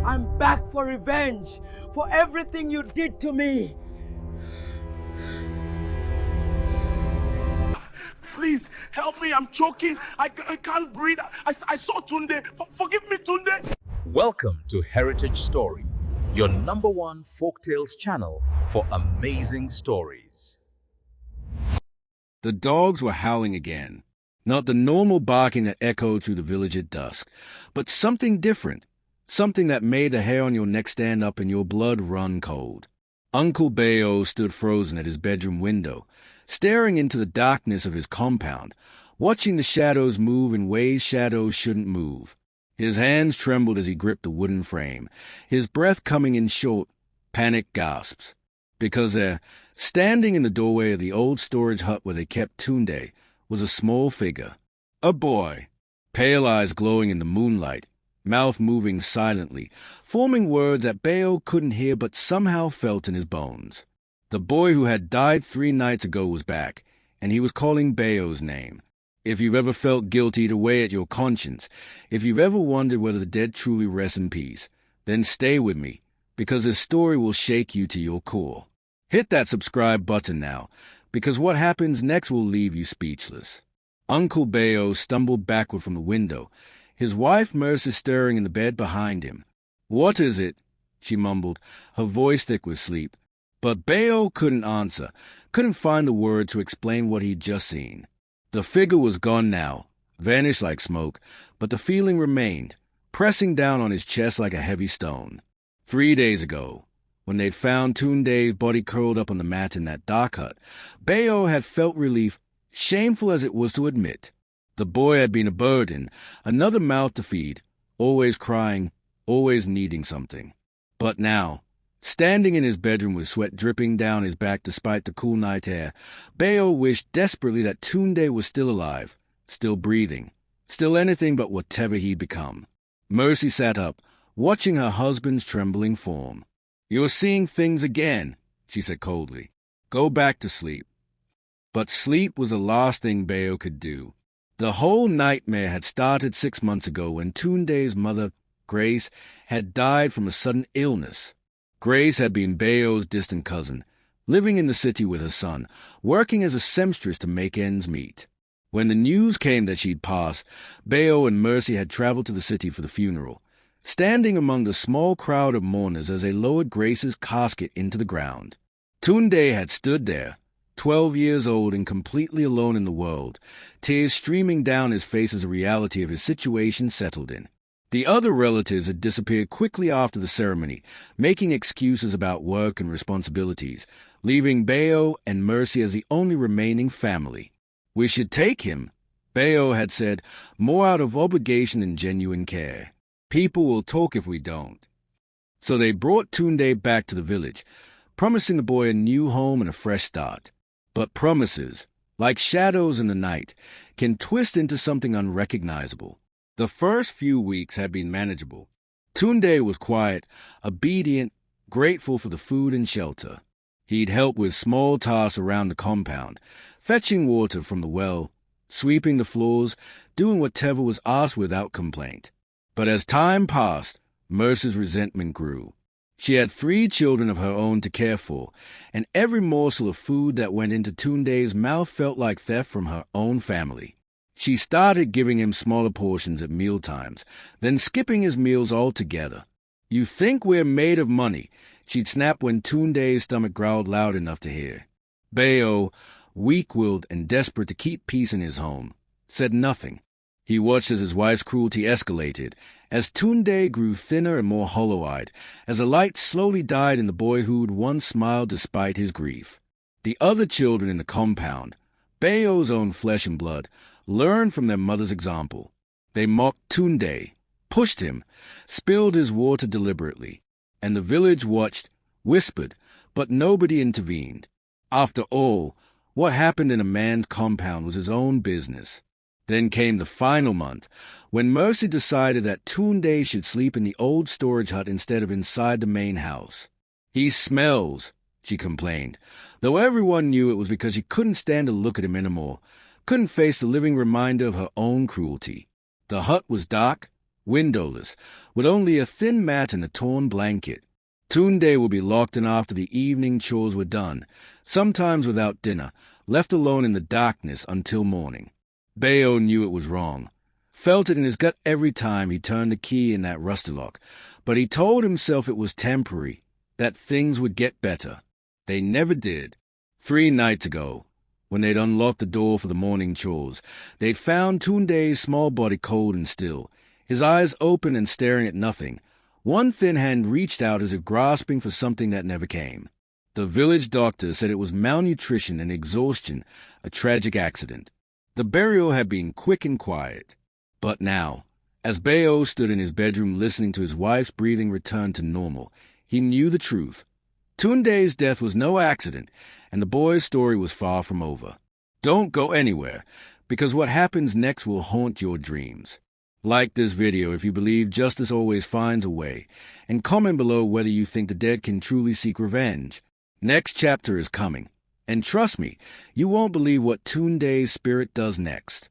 I'm back for revenge for everything you did to me. Please help me, I'm choking. I can't breathe. I saw Tunde. Forgive me, Tunde. Welcome to Heritage Story, your #1 folktales channel for amazing stories. The dogs were howling again. Not the normal barking that echoed through the village at dusk, but something different. Something that made the hair on your neck stand up and your blood run cold. Uncle Bayo stood frozen at his bedroom window, staring into the darkness of his compound, watching the shadows move in ways shadows shouldn't move. His hands trembled as he gripped the wooden frame, his breath coming in short, panicked gasps. Because there, standing in the doorway of the old storage hut where they kept Tunde, was a small figure. A boy, pale eyes glowing in the moonlight, mouth moving silently, forming words that Bayo couldn't hear but somehow felt in his bones. The boy who had died 3 nights ago was back, and he was calling Bayo's name. If you've ever felt guilty to weigh at your conscience, if you've ever wondered whether the dead truly rest in peace, then stay with me, because this story will shake you to your core. Hit that subscribe button now, because what happens next will leave you speechless. Uncle Bayo stumbled backward from the window, his wife Mercy stirring in the bed behind him. "What is it?" she mumbled, her voice thick with sleep. But Bayo couldn't answer, couldn't find the words to explain what he'd just seen. The figure was gone now, vanished like smoke, but the feeling remained, pressing down on his chest like a heavy stone. 3 days ago, when they'd found Tunde's body curled up on the mat in that dark hut, Bayo had felt relief, shameful as it was to admit. The boy had been a burden, another mouth to feed, always crying, always needing something. But now, standing in his bedroom with sweat dripping down his back despite the cool night air, Bayo wished desperately that Tunde was still alive, still breathing, still anything but whatever he'd become. Mercy sat up, watching her husband's trembling form. "You're seeing things again," she said coldly. "Go back to sleep." But sleep was the last thing Bayo could do. The whole nightmare had started 6 months ago when Tunde's mother, Grace, had died from a sudden illness. Grace had been Bayo's distant cousin, living in the city with her son, working as a seamstress to make ends meet. When the news came that she'd passed, Bayo and Mercy had traveled to the city for the funeral, standing among the small crowd of mourners as they lowered Grace's casket into the ground. Tunde had stood there, 12 years old and completely alone in the world, tears streaming down his face as the reality of his situation settled in. The other relatives had disappeared quickly after the ceremony, making excuses about work and responsibilities, leaving Bayo and Mercy as the only remaining family. "We should take him," Bayo had said, more out of obligation than genuine care. "People will talk if we don't." So they brought Tunde back to the village, promising the boy a new home and a fresh start. But promises, like shadows in the night, can twist into something unrecognizable. The first few weeks had been manageable. Tunde was quiet, obedient, grateful for the food and shelter. He'd help with small tasks around the compound, fetching water from the well, sweeping the floors, doing whatever was asked without complaint. But as time passed, Mercy's resentment grew. She had 3 children of her own to care for, and every morsel of food that went into Tunde's mouth felt like theft from her own family. She started giving him smaller portions at mealtimes, then skipping his meals altogether. "You think we're made of money," she'd snap when Tunde's stomach growled loud enough to hear. Bayo, weak-willed and desperate to keep peace in his home, said nothing. He watched as his wife's cruelty escalated, as Tunde grew thinner and more hollow-eyed, as the light slowly died in the boy who'd once smiled despite his grief. The other children in the compound, Bayo's own flesh and blood, learned from their mother's example. They mocked Tunde, pushed him, spilled his water deliberately, and the village watched, whispered, but nobody intervened. After all, what happened in a man's compound was his own business. Then came the final month, when Mercy decided that Tunde should sleep in the old storage hut instead of inside the main house. "He smells," she complained, though everyone knew it was because she couldn't stand to look at him anymore, couldn't face the living reminder of her own cruelty. The hut was dark, windowless, with only a thin mat and a torn blanket. Tunde would be locked in after the evening chores were done, sometimes without dinner, left alone in the darkness until morning. Bayo knew it was wrong, felt it in his gut every time he turned the key in that rusty lock, but he told himself it was temporary, that things would get better. They never did. 3 nights ago, when they'd unlocked the door for the morning chores, they'd found Tunde's small body cold and still, his eyes open and staring at nothing. One thin hand reached out as if grasping for something that never came. The village doctor said it was malnutrition and exhaustion, a tragic accident. The burial had been quick and quiet. But now, as Bayo stood in his bedroom listening to his wife's breathing return to normal, he knew the truth. Tunde's death was no accident, and the boy's story was far from over. Don't go anywhere, because what happens next will haunt your dreams. Like this video if you believe justice always finds a way, and comment below whether you think the dead can truly seek revenge. Next chapter is coming, and trust me, you won't believe what Tunde's spirit does next.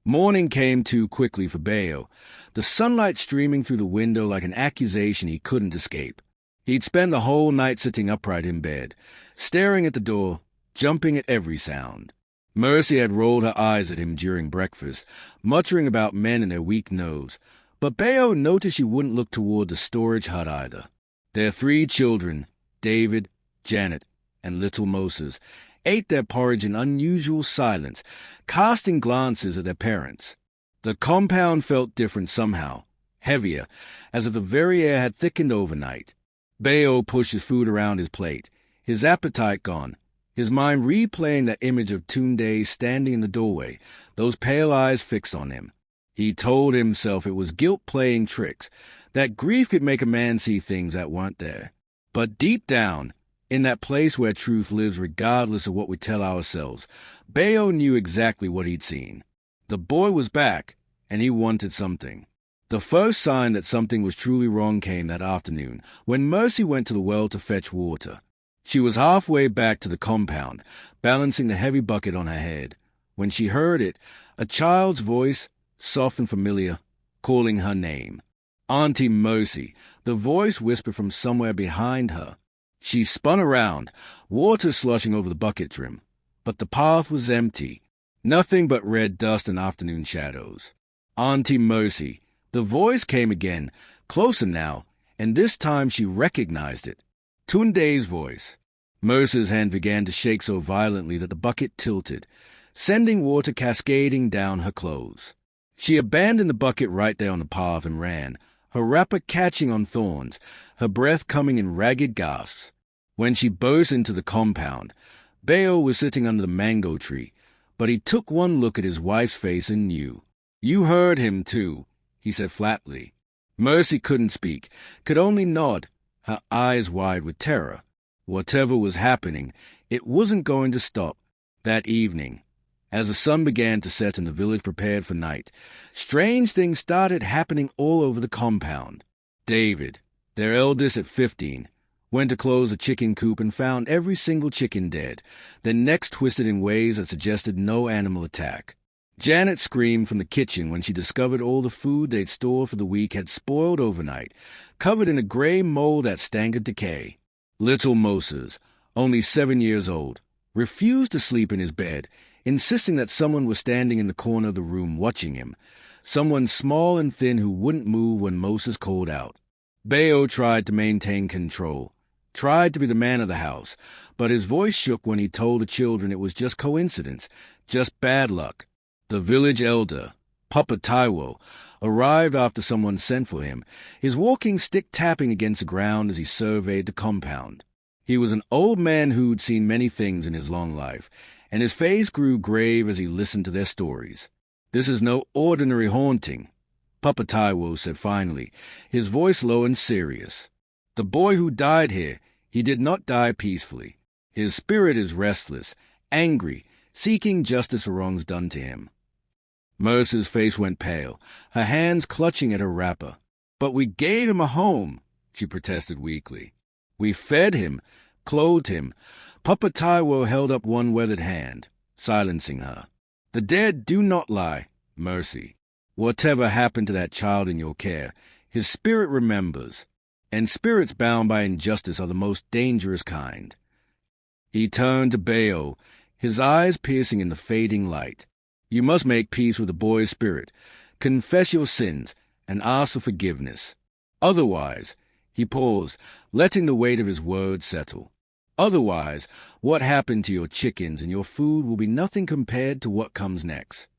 Morning came too quickly for Bayo, the sunlight streaming through the window like an accusation he couldn't escape. He'd spend the whole night sitting upright in bed, staring at the door, jumping at every sound. Mercy had rolled her eyes at him during breakfast, muttering about men and their weak nose, but Bayo noticed she wouldn't look toward the storage hut either. Their 3 children, David, Janet, and little Moses, ate their porridge in unusual silence, casting glances at their parents. The compound felt different somehow, heavier, as if the very air had thickened overnight. Bayo pushed his food around his plate, his appetite gone, his mind replaying that image of Tunde standing in the doorway, those pale eyes fixed on him. He told himself it was guilt playing tricks, that grief could make a man see things that weren't there. But deep down, in that place where truth lives regardless of what we tell ourselves, Bayo knew exactly what he'd seen. The boy was back, and he wanted something. The first sign that something was truly wrong came that afternoon, when Mercy went to the well to fetch water. She was halfway back to the compound, balancing the heavy bucket on her head, when she heard it, a child's voice, soft and familiar, calling her name. Auntie Mercy, the voice whispered from somewhere behind her. She spun around, water sloshing over the bucket rim, but the path was empty, nothing but red dust and afternoon shadows. Auntie Mercy, the voice came again, closer now, and this time she recognized it. Tunde's voice. Mercy's hand began to shake so violently that the bucket tilted, sending water cascading down her clothes. She abandoned the bucket right there on the path and ran, her wrapper catching on thorns, her breath coming in ragged gasps. When she burst into the compound, Bayo was sitting under the mango tree, but he took one look at his wife's face and knew. "You heard him, too," he said flatly. Mercy couldn't speak, could only nod, her eyes wide with terror. Whatever was happening, it wasn't going to stop. That evening, as the sun began to set and the village prepared for night, strange things started happening all over the compound. David, their eldest at 15, went to close the chicken coop and found every single chicken dead, their necks twisted in ways that suggested no animal attack. Janet screamed from the kitchen when she discovered all the food they'd stored for the week had spoiled overnight, covered in a gray mold that stank of decay. Little Moses, only 7 years old, refused to sleep in his bed, insisting that someone was standing in the corner of the room watching him, someone small and thin who wouldn't move when Moses called out. Bayo tried to maintain control, tried to be the man of the house, but his voice shook when he told the children it was just coincidence, just bad luck. The village elder, Papa Taiwo, arrived after someone sent for him, his walking stick tapping against the ground as he surveyed the compound. He was an old man who'd seen many things in his long life, and his face grew grave as he listened to their stories. "This is no ordinary haunting," Papa Taiwo said finally, his voice low and serious. "The boy who died here, he did not die peacefully. His spirit is restless, angry, seeking justice for wrongs done to him." Mercy's face went pale, her hands clutching at her wrapper. "But we gave him a home," she protested weakly. "We fed him, clothed him." Papa Taiwo held up one weathered hand, silencing her. "The dead do not lie, Mercy. Whatever happened to that child in your care, his spirit remembers, and spirits bound by injustice are the most dangerous kind. He turned to Bayo, his eyes piercing in the fading light. You must make peace with the boy's spirit, confess your sins, and ask for forgiveness. Otherwise, he paused, letting the weight of his words settle. Otherwise, what happened to your chickens and your food will be nothing compared to what comes next.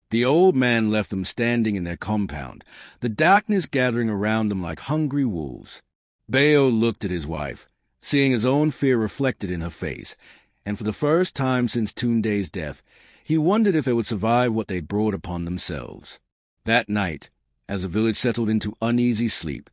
The old man left them standing in their compound, the darkness gathering around them like hungry wolves. Bayo looked at his wife, seeing his own fear reflected in her face, and for the first time since Tunde's death, he wondered if they would survive what they brought upon themselves. That night, as the village settled into uneasy sleep,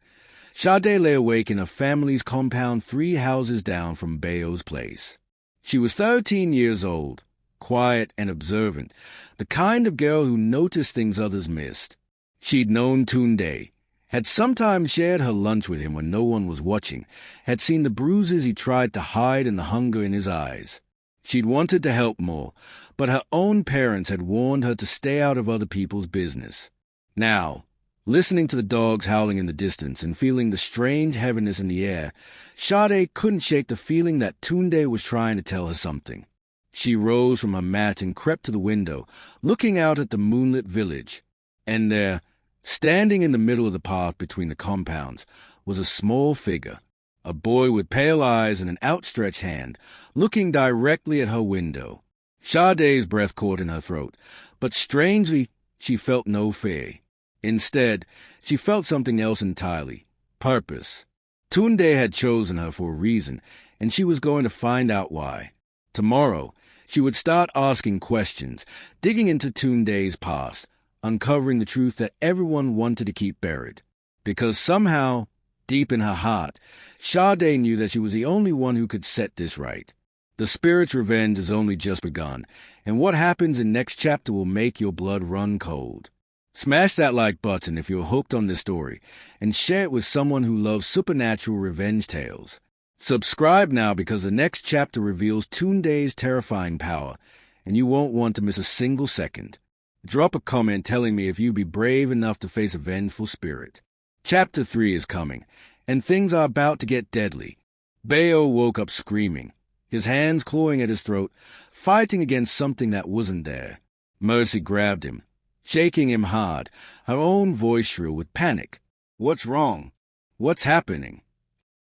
Sade lay awake in her family's compound 3 houses down from Bayo's place. She was 13 years old, quiet and observant, the kind of girl who noticed things others missed. She'd known Tunde, had sometimes shared her lunch with him when no one was watching, had seen the bruises he tried to hide and the hunger in his eyes. She'd wanted to help more, but her own parents had warned her to stay out of other people's business. Now, listening to the dogs howling in the distance and feeling the strange heaviness in the air, Sade couldn't shake the feeling that Tunde was trying to tell her something. She rose from her mat and crept to the window, looking out at the moonlit village. And there, standing in the middle of the path between the compounds, was a small figure, a boy with pale eyes and an outstretched hand, looking directly at her window. Sade's breath caught in her throat, but strangely, she felt no fear. Instead, she felt something else entirely, purpose. Tunde had chosen her for a reason, and she was going to find out why. Tomorrow, she would start asking questions, digging into Tunde's past, uncovering the truth that everyone wanted to keep buried. Because somehow, deep in her heart, Sade knew that she was the only one who could set this right. The spirit's revenge has only just begun, and what happens in next chapter will make your blood run cold. Smash that like button if you're hooked on this story, and share it with someone who loves supernatural revenge tales. Subscribe now because the next chapter reveals Tunde's terrifying power, and you won't want to miss a single second. Drop a comment telling me if you'd be brave enough to face a vengeful spirit. Chapter 3 is coming, and things are about to get deadly. Bayo woke up screaming, his hands clawing at his throat, fighting against something that wasn't there. Mercy grabbed him, shaking him hard, her own voice shrill with panic. What's wrong? What's happening?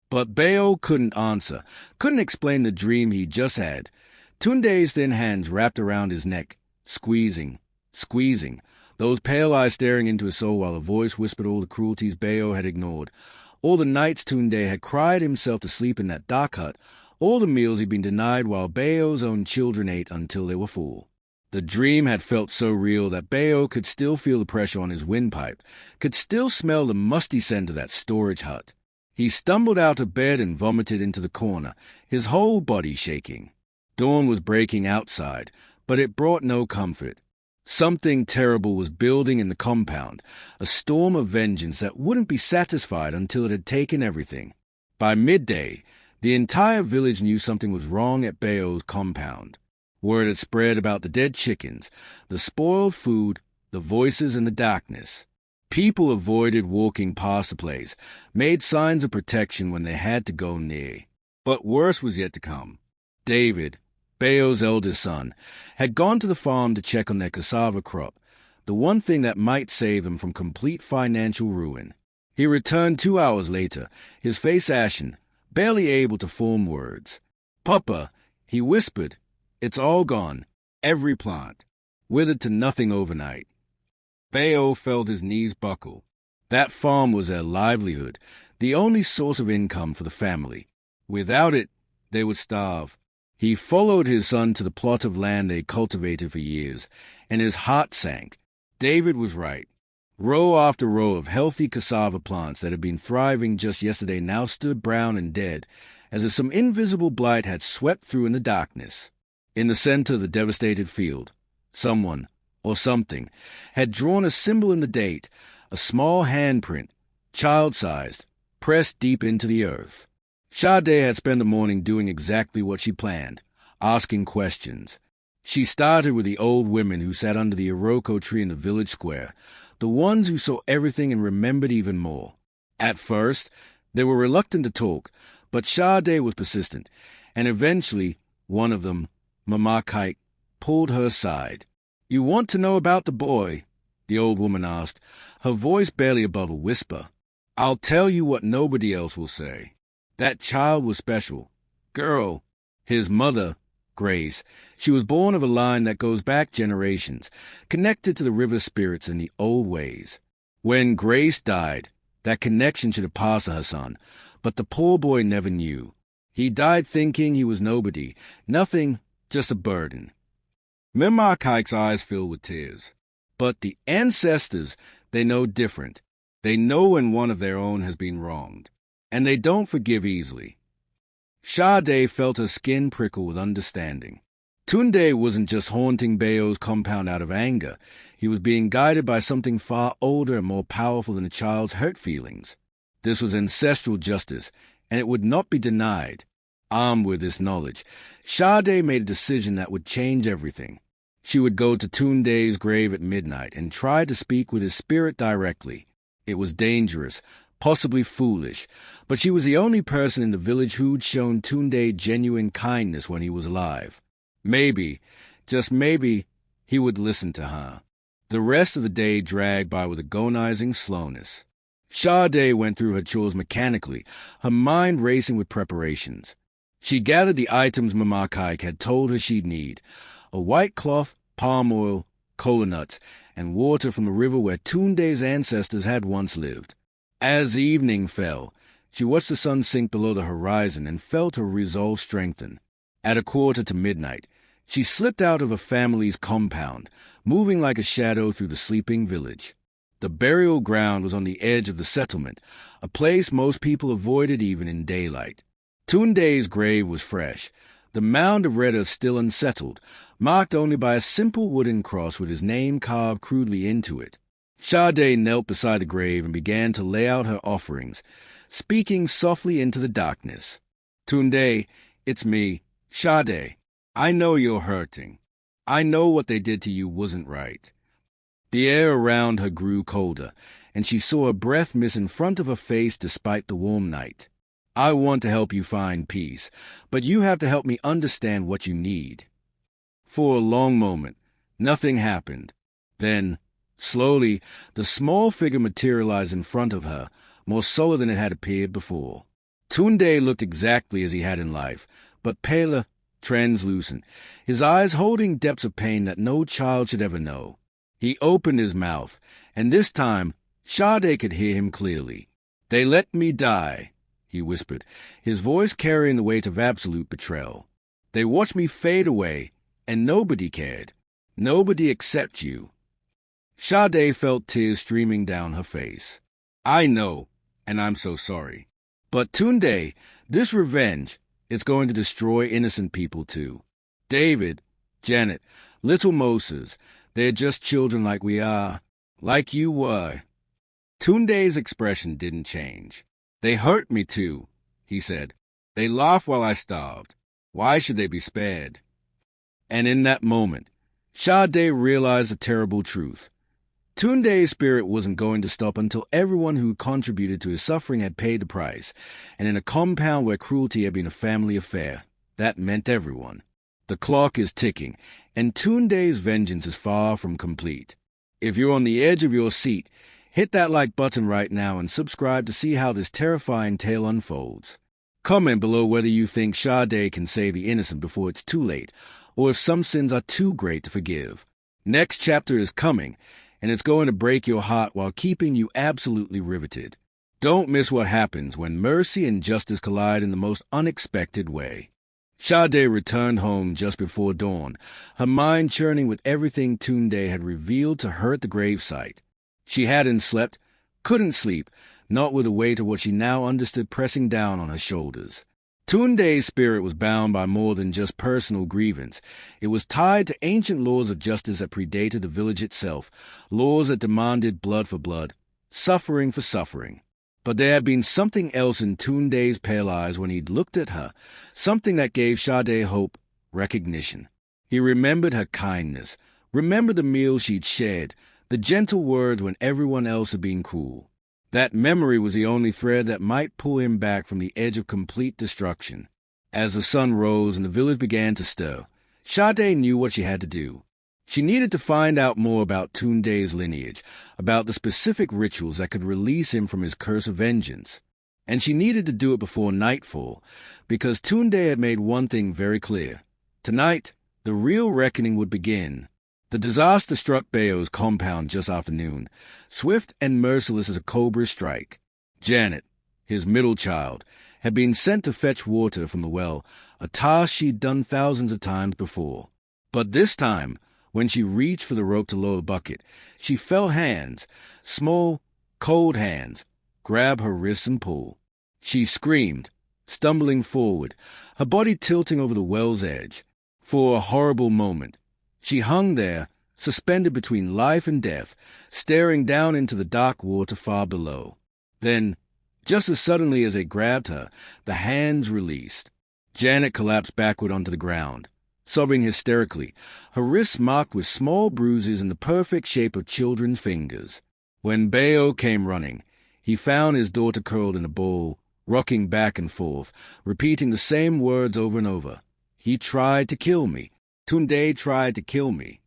But Bayo couldn't answer, couldn't explain the dream he just had. Tunde's thin hands wrapped around his neck, squeezing, those pale eyes staring into his soul while a voice whispered all the cruelties Bayo had ignored, all the nights Tunde had cried himself to sleep in that dark hut, all the meals he'd been denied while Bayo's own children ate until they were full. The dream had felt so real that Bayo could still feel the pressure on his windpipe, could still smell the musty scent of that storage hut. He stumbled out of bed and vomited into the corner, his whole body shaking. Dawn was breaking outside, but it brought no comfort. Something terrible was building in the compound, a storm of vengeance that wouldn't be satisfied until it had taken everything. By midday, the entire village knew something was wrong at Bayo's compound. Word had spread about the dead chickens, the spoiled food, the voices in the darkness. People avoided walking past the place, made signs of protection when they had to go near. But worse was yet to come. David, Bayo's eldest son, had gone to the farm to check on their cassava crop, the one thing that might save them from complete financial ruin. He returned 2 hours later, his face ashen, barely able to form words. "Papa," he whispered, "it's all gone, every plant, withered to nothing overnight." Bayo felt his knees buckle. That farm was their livelihood, the only source of income for the family. Without it, they would starve. He followed his son to the plot of land they cultivated for years, and his heart sank. David was right. Row after row of healthy cassava plants that had been thriving just yesterday now stood brown and dead, as if some invisible blight had swept through in the darkness. In the center of the devastated field, someone, or something, had drawn a symbol in the date, a small handprint, child-sized, pressed deep into the earth. Sade had spent the morning doing exactly what she planned, asking questions. She started with the old women who sat under the Iroko tree in the village square, the ones who saw everything and remembered even more. At first, they were reluctant to talk, but Sade was persistent, and eventually one of them, Amaka, pulled her aside. "You want to know about the boy?" the old woman asked, her voice barely above a whisper. "I'll tell you what nobody else will say. That child was special. Girl, his mother, Grace, she was born of a line that goes back generations, connected to the river spirits in the old ways. When Grace died, that connection should have passed to her son, but the poor boy never knew. He died thinking he was nobody, nothing, just a burden." Mimaka's eyes filled with tears. But the ancestors, they know different. They know when one of their own has been wronged, and they don't forgive easily. Sade felt her skin prickle with understanding. Tunde wasn't just haunting Bayo's compound out of anger. He was being guided by something far older and more powerful than a child's hurt feelings. This was ancestral justice, and it would not be denied. Armed with this knowledge, Sade made a decision that would change everything. She would go to Tunde's grave at midnight and try to speak with his spirit directly. It was dangerous, possibly foolish, but she was the only person in the village who'd shown Tunde genuine kindness when he was alive. Maybe, just maybe, he would listen to her. The rest of the day dragged by with agonizing slowness. Sade went through her chores mechanically, her mind racing with preparations. She gathered the items Amaka had told her she'd need: a white cloth, palm oil, cola nuts, and water from the river where Tunde's ancestors had once lived. As evening fell, she watched the sun sink below the horizon and felt her resolve strengthen. At 1:45, she slipped out of her family's compound, moving like a shadow through the sleeping village. The burial ground was on the edge of the settlement, a place most people avoided even in daylight. Tunde's grave was fresh, the mound of red earth still unsettled, marked only by a simple wooden cross with his name carved crudely into it. Sade knelt beside the grave and began to lay out her offerings, speaking softly into the darkness. "Tunde, it's me, Sade. I know you're hurting. I know what they did to you wasn't right." The air around her grew colder, and she saw a breath miss in front of her face despite the warm night. "I want to help you find peace, but you have to help me understand what you need." For a long moment, nothing happened. Then, slowly, the small figure materialized in front of her, more solid than it had appeared before. Tunde looked exactly as he had in life, but paler, translucent, his eyes holding depths of pain that no child should ever know. He opened his mouth, and this time Sade could hear him clearly. "They let me die," he whispered, his voice carrying the weight of absolute betrayal. "They watched me fade away, and nobody cared. Nobody except you." Sade felt tears streaming down her face. "I know, and I'm so sorry. But Tunde, this revenge, it's going to destroy innocent people too. David, Janet, little Moses, they're just children like we are, like you were." Tunde's expression didn't change. "They hurt me too," he said. "They laughed while I starved. Why should they be spared?" And in that moment, Sade realized a terrible truth. Tunde's spirit wasn't going to stop until everyone who contributed to his suffering had paid the price, and in a compound where cruelty had been a family affair, that meant everyone. The clock is ticking, and Tunde's vengeance is far from complete. If you're on the edge of your seat, hit that like button right now and subscribe to see how this terrifying tale unfolds. Comment below whether you think Sade can save the innocent before it's too late, or if some sins are too great to forgive. Next chapter is coming, and it's going to break your heart while keeping you absolutely riveted. Don't miss what happens when mercy and justice collide in the most unexpected way. Sade returned home just before dawn, her mind churning with everything Tunde had revealed to her at the gravesite. She hadn't slept, couldn't sleep, not with the weight of what she now understood pressing down on her shoulders. Tunde's spirit was bound by more than just personal grievance. It was tied to ancient laws of justice that predated the village itself, laws that demanded blood for blood, suffering for suffering. But there had been something else in Tunde's pale eyes when he'd looked at her, something that gave Sade hope, recognition. He remembered her kindness, remembered the meals she'd shared, the gentle words when everyone else had been cruel. That memory was the only thread that might pull him back from the edge of complete destruction. As the sun rose and the village began to stir, Sade knew what she had to do. She needed to find out more about Tunde's lineage, about the specific rituals that could release him from his curse of vengeance. And she needed to do it before nightfall, because Tunde had made one thing very clear. Tonight, the real reckoning would begin. The disaster struck Bayo's compound just after noon, swift and merciless as a cobra's strike. Janet, his middle child, had been sent to fetch water from the well, a task she'd done thousands of times before. But this time, when she reached for the rope to lower the bucket, she felt hands, small, cold hands, grab her wrists and pull. She screamed, stumbling forward, her body tilting over the well's edge. For a horrible moment, she hung there, suspended between life and death, staring down into the dark water far below. Then, just as suddenly as they grabbed her, the hands released. Janet collapsed backward onto the ground, sobbing hysterically, her wrists marked with small bruises in the perfect shape of children's fingers. When Bayo came running, he found his daughter curled in a ball, rocking back and forth, repeating the same words over and over. He tried to kill me. Tunde tried to kill me.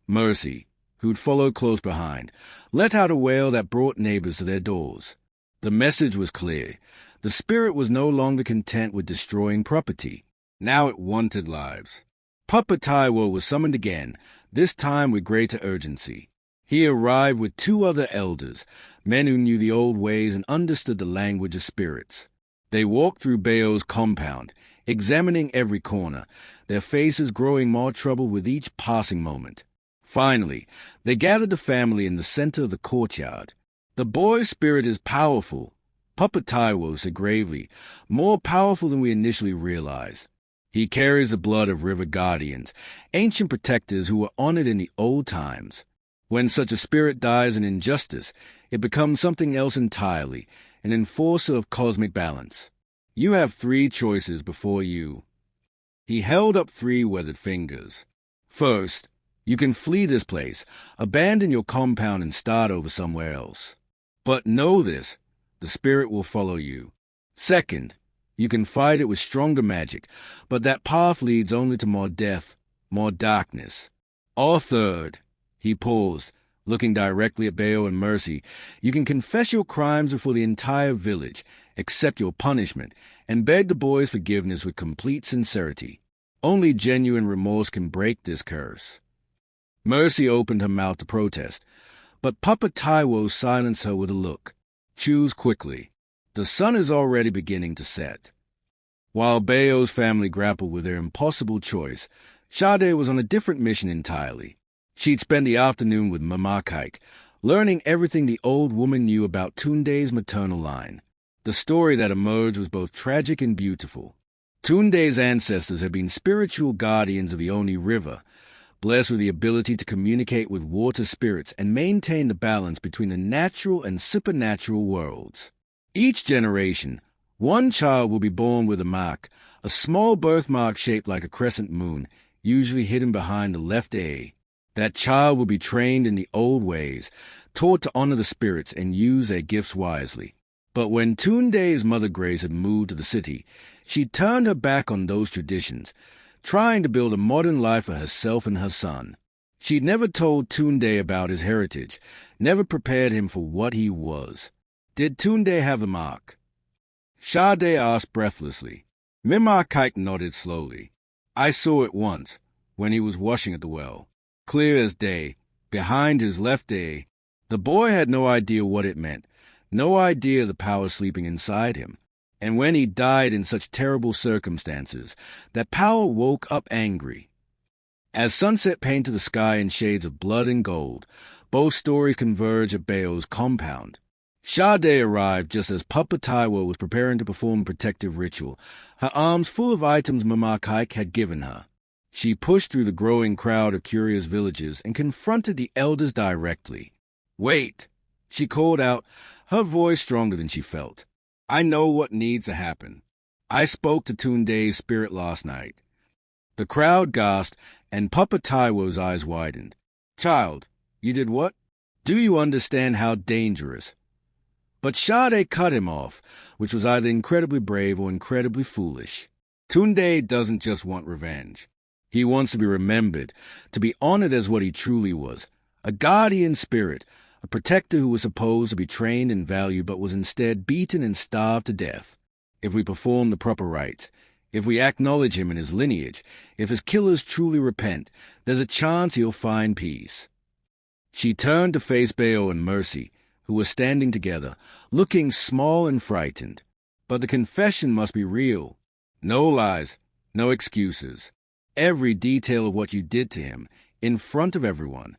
Mercy, who'd followed close behind, let out a wail that brought neighbors to their doors. The message was clear. The spirit was no longer content with destroying property. Now it wanted lives. Papa Taiwo was summoned again, this time with greater urgency. He arrived with 2 other elders, men who knew the old ways and understood the language of spirits. They walked through Bayo's compound, examining every corner, their faces growing more troubled with each passing moment. Finally, they gathered the family in the center of the courtyard. The boy's spirit is powerful, Papa Taiwo said gravely, more powerful than we initially realized. He carries the blood of river guardians, ancient protectors who were honored in the old times. When such a spirit dies in injustice, it becomes something else entirely, an enforcer of cosmic balance. You have 3 choices before you. He held up 3 weathered fingers. First, you can flee this place, abandon your compound and start over somewhere else. But know this, the spirit will follow you. Second, you can fight it with stronger magic, but that path leads only to more death, more darkness. Or third, he paused, looking directly at Bayo and Mercy, you can confess your crimes before the entire village, accept your punishment, and beg the boy's forgiveness with complete sincerity. Only genuine remorse can break this curse. Mercy opened her mouth to protest, but Papa Taiwo silenced her with a look. Choose quickly. The sun is already beginning to set. While Bayo's family grappled with their impossible choice, Sade was on a different mission entirely. She'd spend the afternoon with Amaka, learning everything the old woman knew about Tunde's maternal line. The story that emerged was both tragic and beautiful. Tunde's ancestors had been spiritual guardians of the Oni River, blessed with the ability to communicate with water spirits and maintain the balance between the natural and supernatural worlds. Each generation, one child will be born with a mark, a small birthmark shaped like a crescent moon, usually hidden behind the left eye. That child will be trained in the old ways, taught to honor the spirits and use their gifts wisely. But when Tunde's Mother Grace had moved to the city, she turned her back on those traditions, trying to build a modern life for herself and her son. She'd never told Tunde about his heritage, never prepared him for what he was. Did Tunde have a mark? Sade asked breathlessly. Mimakaik nodded slowly. I saw it once, when he was washing at the well. Clear as day, behind his left eye. The boy had no idea what it meant, no idea the power sleeping inside him. And when he died in such terrible circumstances, that power woke up angry. As sunset painted the sky in shades of blood and gold, both stories converge at Bayo's compound. Sade arrived just as Papa Taiwo was preparing to perform a protective ritual, her arms full of items Amaka had given her. She pushed through the growing crowd of curious villagers and confronted the elders directly. Wait, she called out, her voice stronger than she felt. I know what needs to happen. I spoke to Tunde's spirit last night. The crowd gasped, and Papa Taiwo's eyes widened. "Child, you did what? Do you understand how dangerous?" But Sade cut him off, which was either incredibly brave or incredibly foolish. Tunde doesn't just want revenge. He wants to be remembered, to be honored as what he truly was, a guardian spirit, a protector who was supposed to be trained and valued but was instead beaten and starved to death. If we perform the proper rites, if we acknowledge him and his lineage, if his killers truly repent, there's a chance he'll find peace. She turned to face Bayo and Mercy, who were standing together, looking small and frightened. But the confession must be real. No lies, no excuses. Every detail of what you did to him, in front of everyone.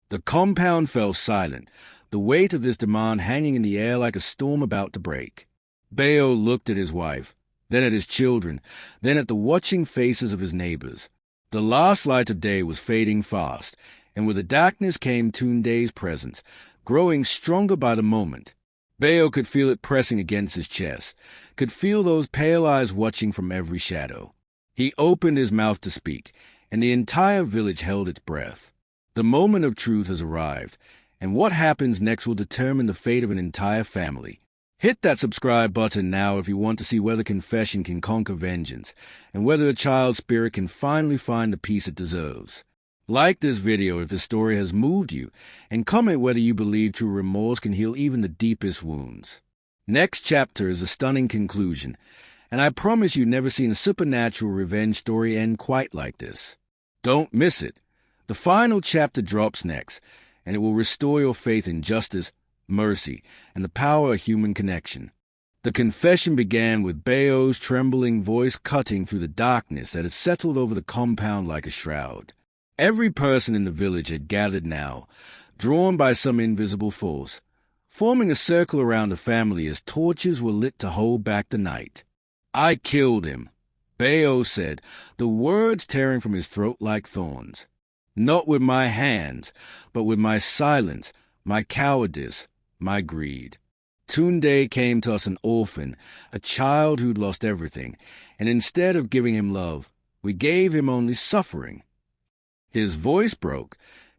The compound fell silent, the weight of this demand hanging in the air like a storm about to break. Bayo looked at his wife, then at his children, then at the watching faces of his neighbors. The last light of day was fading fast, and with the darkness came Tunde's presence, growing stronger by the moment. Bayo could feel it pressing against his chest, could feel those pale eyes watching from every shadow. He opened his mouth to speak, and the entire village held its breath. The moment of truth has arrived, and what happens next will determine the fate of an entire family. Hit that subscribe button now if you want to see whether confession can conquer vengeance, and whether a child's spirit can finally find the peace it deserves. Like this video if the story has moved you, and comment whether you believe true remorse can heal even the deepest wounds. Next chapter is a stunning conclusion, and I promise you've never seen a supernatural revenge story end quite like this. Don't miss it. The final chapter drops next, and it will restore your faith in justice, mercy, and the power of human connection. The confession began with Bayo's trembling voice cutting through the darkness that had settled over the compound like a shroud. Every person in the village had gathered now, drawn by some invisible force, forming a circle around the family as torches were lit to hold back the night. "I killed him," Bayo said, the words tearing from his throat like thorns. "Not with my hands, but with my silence, my cowardice, my greed. Tunde came to us an orphan, a child who'd lost everything, and instead of giving him love, we gave him only suffering." His voice broke,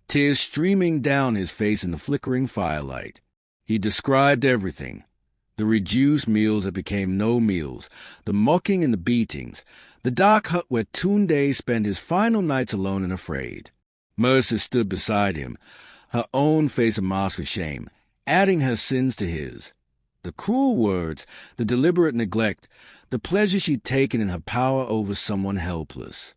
tears streaming down his face in the flickering firelight. He described everything. The reduced meals that became no meals, the mocking and the beatings, the dark hut where Tunde spent his final nights alone and afraid. Mercy stood beside him, her own face a mask of shame, adding her sins to his. The cruel words, the deliberate neglect, the pleasure she'd taken in her power over someone helpless.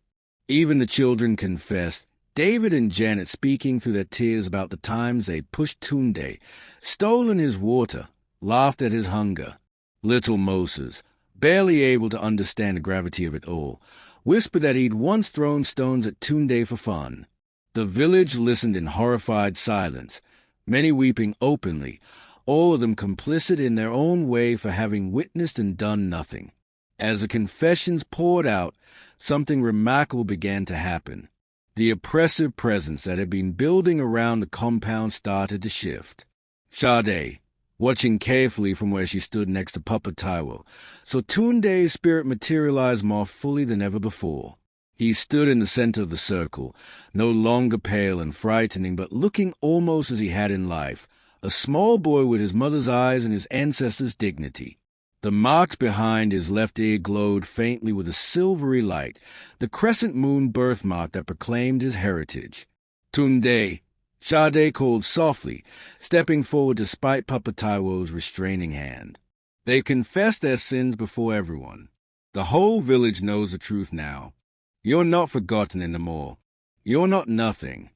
Even the children confessed, David and Janet speaking through their tears about the times they'd pushed Tunde, stolen his water, laughed at his hunger. Little Moses, barely able to understand the gravity of it all, whispered that he'd once thrown stones at Tunde for fun. The village listened in horrified silence, many weeping openly, all of them complicit in their own way for having witnessed and done nothing. As the confessions poured out, something remarkable began to happen. The oppressive presence that had been building around the compound started to shift. Sade, watching carefully from where she stood next to Papa Taiwo, saw Tunde's spirit materialize more fully than ever before. He stood in the center of the circle, no longer pale and frightening, but looking almost as he had in life, a small boy with his mother's eyes and his ancestors' dignity. The marks behind his left ear glowed faintly with a silvery light, the crescent moon birthmark that proclaimed his heritage. "Tunde," Sade called softly, stepping forward despite Papa Taiwo's restraining hand. They've confessed their sins before everyone. The whole village knows the truth now. You're not forgotten anymore. You're not nothing.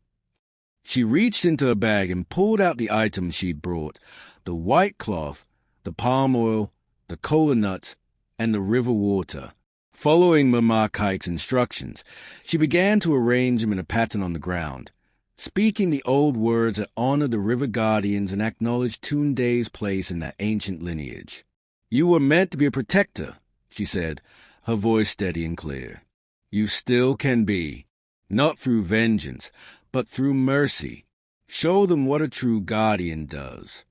She reached into her bag and pulled out the items she'd brought, the white cloth, the palm oil, the cola nuts, and the river water. Following Mama Kike's instructions, she began to arrange them in a pattern on the ground, speaking the old words that honored the river guardians and acknowledged Tunde's place in that ancient lineage. "You were meant to be a protector," she said, her voice steady and clear. "You still can be, not through vengeance, but through mercy. Show them what a true guardian does."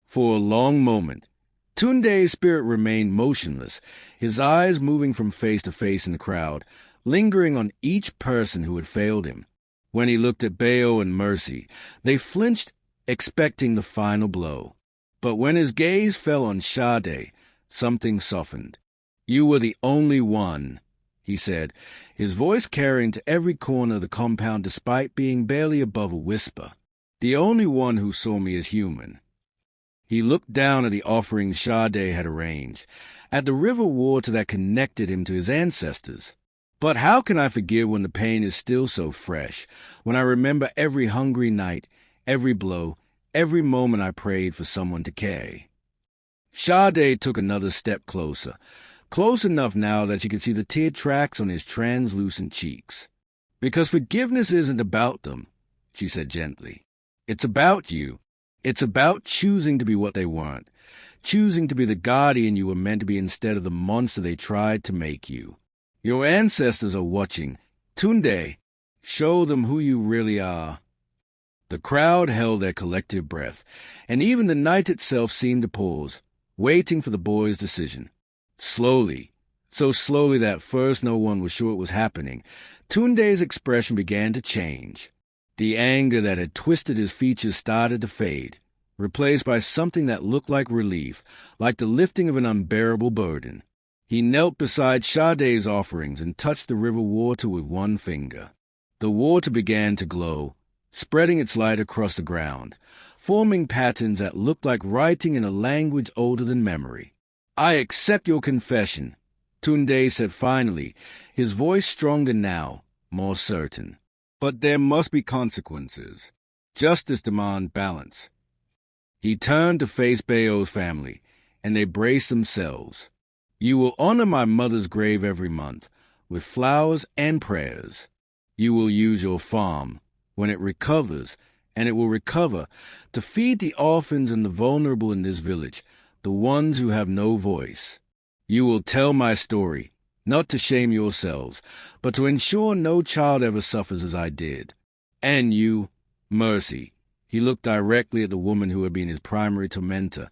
For a long moment, Tunde's spirit remained motionless, his eyes moving from face to face in the crowd, lingering on each person who had failed him. When he looked at Bayo and Mercy, they flinched, expecting the final blow. But when his gaze fell on Sade, something softened. "You were the only one," he said, his voice carrying to every corner of the compound despite being barely above a whisper. "The only one who saw me as human." He looked down at the offerings Sade had arranged, at the river water that connected him to his ancestors. "But how can I forgive when the pain is still so fresh, when I remember every hungry night, every blow, every moment I prayed for someone to care?" Sade took another step closer, close enough now that she could see the tear tracks on his translucent cheeks. "Because forgiveness isn't about them," she said gently. "It's about you. It's about choosing to be what they weren't, choosing to be the guardian you were meant to be instead of the monster they tried to make you. Your ancestors are watching. Tunde, show them who you really are." The crowd held their collective breath, and even the night itself seemed to pause, waiting for the boy's decision. Slowly, so slowly that at first no one was sure it was happening, Tunde's expression began to change. The anger that had twisted his features started to fade, replaced by something that looked like relief, like the lifting of an unbearable burden. He knelt beside Sade's offerings and touched the river water with one finger. The water began to glow, spreading its light across the ground, forming patterns that looked like writing in a language older than memory. "I accept your confession," Tunde said finally, his voice stronger now, more certain. "But there must be consequences. Justice demands balance." He turned to face Bayo's family, and they braced themselves. "You will honor my mother's grave every month, with flowers and prayers. You will use your farm, when it recovers, and it will recover, to feed the orphans and the vulnerable in this village, the ones who have no voice. You will tell my story, not to shame yourselves, but to ensure no child ever suffers as I did. And you, Mercy," he looked directly at the woman who had been his primary tormentor,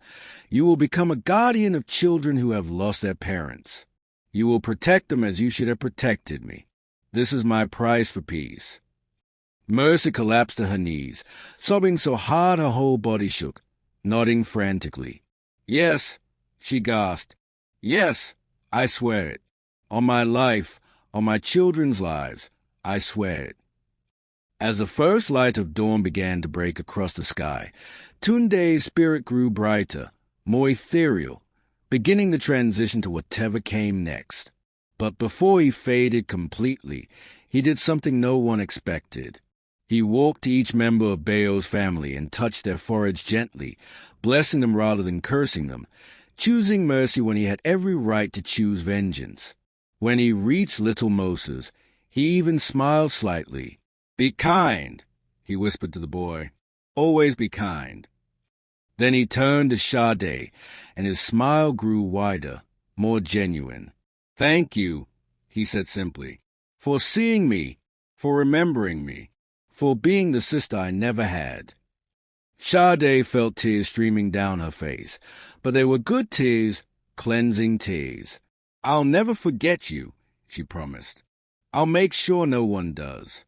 "you will become a guardian of children who have lost their parents. You will protect them as you should have protected me. This is my price for peace." Mercy collapsed to her knees, sobbing so hard her whole body shook, nodding frantically. "Yes," she gasped. "Yes, I swear it. On my life, on my children's lives, I swear it." As the first light of dawn began to break across the sky, Tunde's spirit grew brighter, more ethereal, beginning the transition to whatever came next. But before he faded completely, he did something no one expected. He walked to each member of Bayo's family and touched their foreheads gently, blessing them rather than cursing them, choosing mercy when he had every right to choose vengeance. When he reached little Moses, he even smiled slightly. "Be kind," he whispered to the boy. "Always be kind." Then he turned to Sade, and his smile grew wider, more genuine. "Thank you," he said simply, "for seeing me, for remembering me, for being the sister I never had." Sade felt tears streaming down her face, but they were good tears, cleansing tears. "I'll never forget you," she promised. "I'll make sure no one does."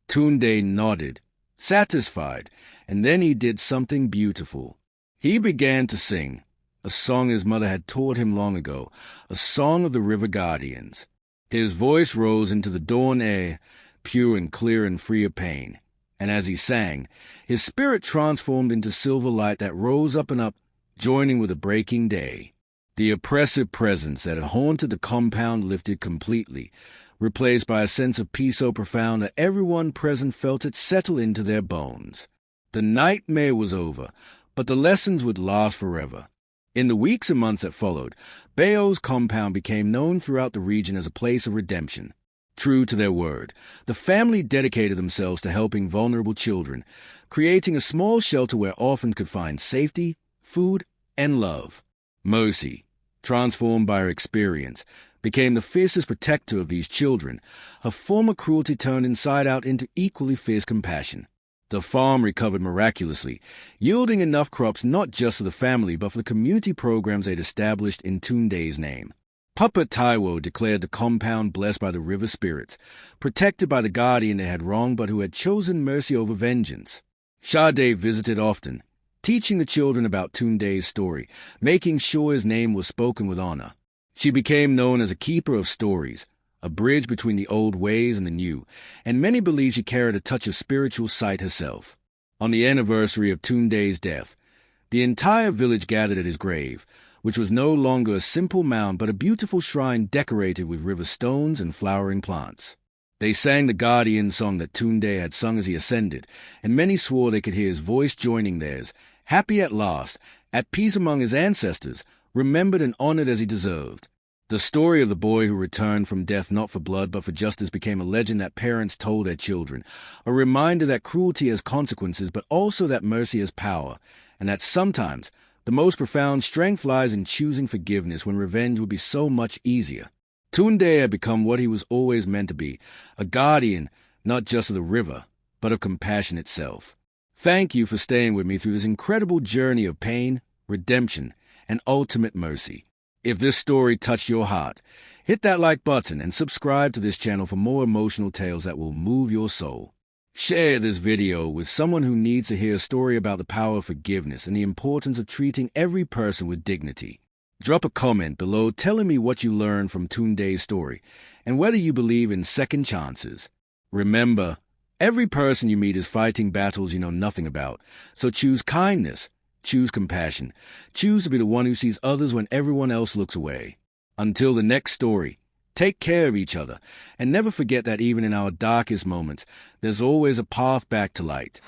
Tunde nodded, satisfied, and then he did something beautiful. He began to sing, a song his mother had taught him long ago, a song of the river guardians. His voice rose into the dawn air, pure and clear and free of pain, and as he sang, his spirit transformed into silver light that rose up and up, joining with the breaking day. The oppressive presence that had haunted the compound lifted completely, replaced by a sense of peace so profound that everyone present felt it settle into their bones. The nightmare was over, but the lessons would last forever. In the weeks and months that followed, Bayo's compound became known throughout the region as a place of redemption. True to their word, the family dedicated themselves to helping vulnerable children, creating a small shelter where orphans could find safety, food, and love. Mercy, transformed by her experience, became the fiercest protector of these children, her former cruelty turned inside out into equally fierce compassion. The farm recovered miraculously, yielding enough crops not just for the family but for the community programs they'd established in Tunde's name. Papa Taiwo declared the compound blessed by the river spirits, protected by the guardian they had wronged but who had chosen mercy over vengeance. Sade visited often, teaching the children about Tunde's story, making sure his name was spoken with honor. She became known as a keeper of stories, a bridge between the old ways and the new, and many believe she carried a touch of spiritual sight herself. On the anniversary of Tunde's death, the entire village gathered at his grave, which was no longer a simple mound but a beautiful shrine decorated with river stones and flowering plants. They sang the guardian song that Tunde had sung as he ascended, and many swore they could hear his voice joining theirs, happy at last, at peace among his ancestors, remembered and honored as he deserved. The story of the boy who returned from death not for blood but for justice became a legend that parents told their children, a reminder that cruelty has consequences but also that mercy has power, and that sometimes the most profound strength lies in choosing forgiveness when revenge would be so much easier. Tunde had become what he was always meant to be, a guardian not just of the river, but of compassion itself. Thank you for staying with me through this incredible journey of pain, redemption, and ultimate mercy. If this story touched your heart, hit that like button and subscribe to this channel for more emotional tales that will move your soul. Share this video with someone who needs to hear a story about the power of forgiveness and the importance of treating every person with dignity. Drop a comment below telling me what you learned from Tunde's story and whether you believe in second chances. Remember, every person you meet is fighting battles you know nothing about, so choose kindness, choose compassion, choose to be the one who sees others when everyone else looks away. Until the next story, take care of each other, and never forget that even in our darkest moments, there's always a path back to light.